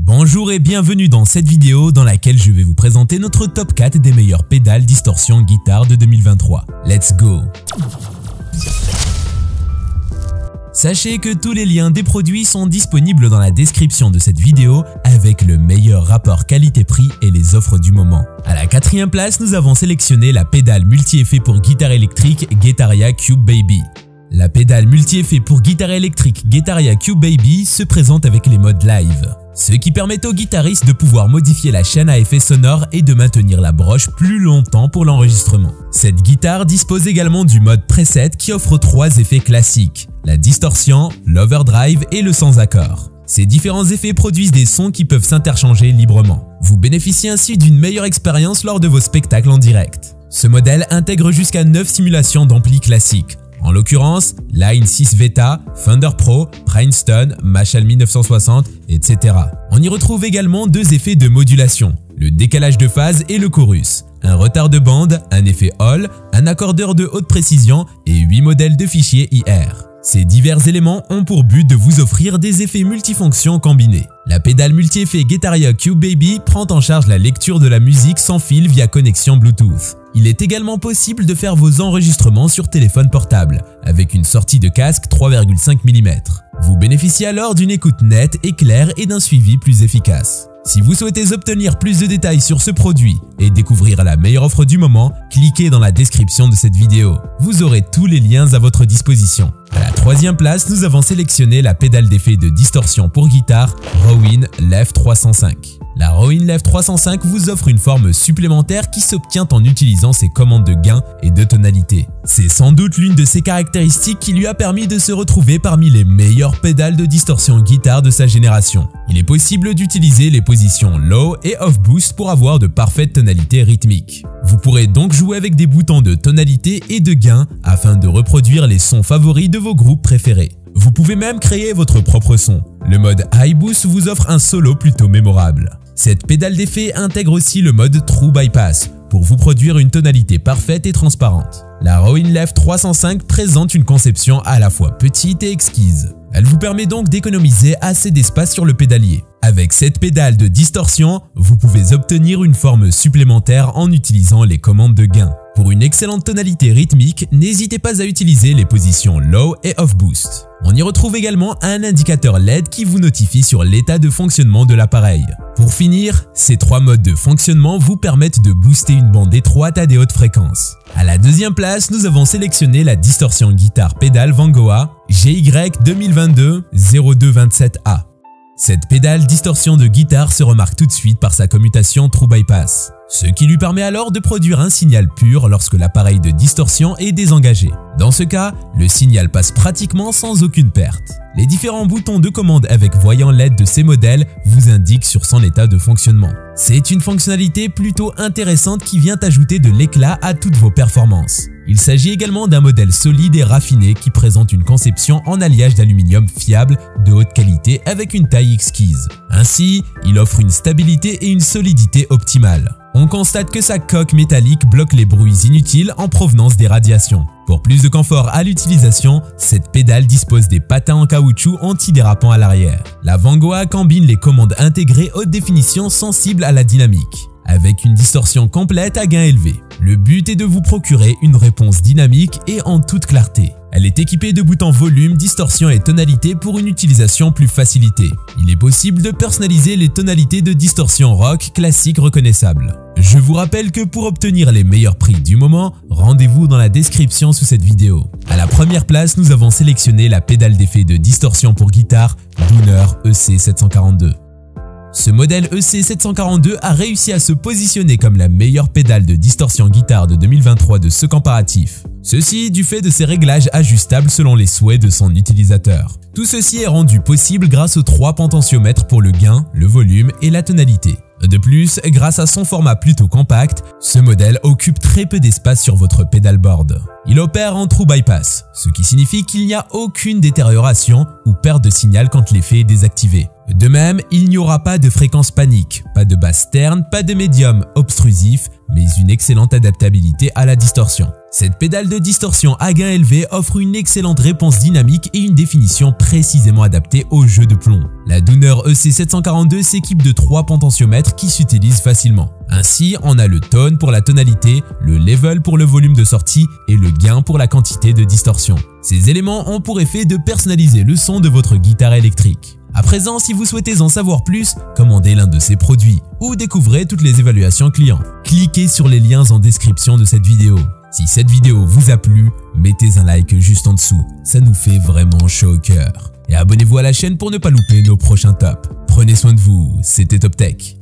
Bonjour et bienvenue dans cette vidéo dans laquelle je vais vous présenter notre top 4 des meilleures pédales distorsion guitare de 2023. Let's go! Sachez que tous les liens des produits sont disponibles dans la description de cette vidéo avec le meilleur rapport qualité-prix et les offres du moment. À la quatrième place, nous avons sélectionné la pédale multi-effet pour guitare électrique Guetaria Cube Baby. La pédale multi-effet pour guitare électrique Guetaria Cube Baby se présente avec les modes live, ce qui permet au guitariste de pouvoir modifier la chaîne à effet sonore et de maintenir la broche plus longtemps pour l'enregistrement. Cette guitare dispose également du mode preset qui offre 3 effets classiques, la distorsion, l'overdrive et le sans accord. Ces différents effets produisent des sons qui peuvent s'interchanger librement. Vous bénéficiez ainsi d'une meilleure expérience lors de vos spectacles en direct. Ce modèle intègre jusqu'à 9 simulations d'ampli classiques, en l'occurrence Line 6 Veta, Fender Pro, Princeton, Marshall 1960, etc. On y retrouve également 2 effets de modulation, le décalage de phase et le chorus, un retard de bande, un effet Hall, un accordeur de haute précision et 8 modèles de fichiers IR. Ces divers éléments ont pour but de vous offrir des effets multifonctions combinés. La pédale multi-effet Guetaria Cube Baby prend en charge la lecture de la musique sans fil via connexion Bluetooth. Il est également possible de faire vos enregistrements sur téléphone portable, avec une sortie de casque 3,5 mm. Vous bénéficiez alors d'une écoute nette et claire et d'un suivi plus efficace. Si vous souhaitez obtenir plus de détails sur ce produit et découvrir la meilleure offre du moment, cliquez dans la description de cette vidéo. Vous aurez tous les liens à votre disposition. À la troisième place, nous avons sélectionné la pédale d'effet de distorsion pour guitare Rowan Lev 305. La Rowan Lev 305 vous offre une forme supplémentaire qui s'obtient en utilisant ses commandes de gain et de tonalité. C'est sans doute l'une de ses caractéristiques qui lui a permis de se retrouver parmi les meilleures pédales de distorsion guitare de sa génération. Il est possible d'utiliser les positions low et off boost pour avoir de parfaites tonalités rythmiques. Vous pourrez donc jouer avec des boutons de tonalité et de gain afin de reproduire les sons favoris de vos groupes préférés. Vous pouvez même créer votre propre son. Le mode High Boost vous offre un solo plutôt mémorable. Cette pédale d'effet intègre aussi le mode True Bypass pour vous produire une tonalité parfaite et transparente. La Rowan Lev 305 présente une conception à la fois petite et exquise. Elle vous permet donc d'économiser assez d'espace sur le pédalier. Avec cette pédale de distorsion, vous pouvez obtenir une forme supplémentaire en utilisant les commandes de gain. Pour une excellente tonalité rythmique, n'hésitez pas à utiliser les positions Low et Off Boost. On y retrouve également un indicateur LED qui vous notifie sur l'état de fonctionnement de l'appareil. Pour finir, ces 3 modes de fonctionnement vous permettent de booster une bande étroite à des hautes fréquences. À la deuxième place, nous avons sélectionné la distorsion guitare pédale Vangoa GY 2022-0227A. Cette pédale distorsion de guitare se remarque tout de suite par sa commutation True Bypass, ce qui lui permet alors de produire un signal pur lorsque l'appareil de distorsion est désengagé. Dans ce cas, le signal passe pratiquement sans aucune perte. Les différents boutons de commande avec voyant LED de ces modèles vous indiquent sur son état de fonctionnement. C'est une fonctionnalité plutôt intéressante qui vient ajouter de l'éclat à toutes vos performances. Il s'agit également d'un modèle solide et raffiné qui présente une conception en alliage d'aluminium fiable de haute qualité avec une taille exquise. Ainsi, il offre une stabilité et une solidité optimales. On constate que sa coque métallique bloque les bruits inutiles en provenance des radiations. Pour plus de confort à l'utilisation, cette pédale dispose des patins en caoutchouc antidérapants à l'arrière. La Vangoa combine les commandes intégrées haute définition sensibles à la dynamique, avec une distorsion complète à gain élevé. Le but est de vous procurer une réponse dynamique et en toute clarté. Elle est équipée de boutons volume, distorsion et tonalité pour une utilisation plus facilitée. Il est possible de personnaliser les tonalités de distorsion rock classique reconnaissables. Je vous rappelle que pour obtenir les meilleurs prix du moment, rendez-vous dans la description sous cette vidéo. À la première place, nous avons sélectionné la pédale d'effet de distorsion pour guitare Dooner EC742. Ce modèle EC742 a réussi à se positionner comme la meilleure pédale de distorsion guitare de 2023 de ce comparatif. Ceci du fait de ses réglages ajustables selon les souhaits de son utilisateur. Tout ceci est rendu possible grâce aux 3 potentiomètres pour le gain, le volume et la tonalité. De plus, grâce à son format plutôt compact, ce modèle occupe très peu d'espace sur votre pédalboard. Il opère en True Bypass, ce qui signifie qu'il n'y a aucune détérioration ou perte de signal quand l'effet est désactivé. De même, il n'y aura pas de fréquence panique, pas de basse terne, pas de médium obstrusif, mais une excellente adaptabilité à la distorsion. Cette pédale de distorsion à gain élevé offre une excellente réponse dynamique et une définition précisément adaptée au jeu de plomb. La Downer EC742 s'équipe de 3 potentiomètres qui s'utilisent facilement. Ainsi, on a le tone pour la tonalité, le level pour le volume de sortie et le gain pour la quantité de distorsion. Ces éléments ont pour effet de personnaliser le son de votre guitare électrique. À présent, si vous souhaitez en savoir plus, commandez l'un de ces produits ou découvrez toutes les évaluations clients. Cliquez sur les liens en description de cette vidéo. Si cette vidéo vous a plu, mettez un like juste en dessous, ça nous fait vraiment chaud au cœur. Et abonnez-vous à la chaîne pour ne pas louper nos prochains tops. Prenez soin de vous, c'était Top Tech.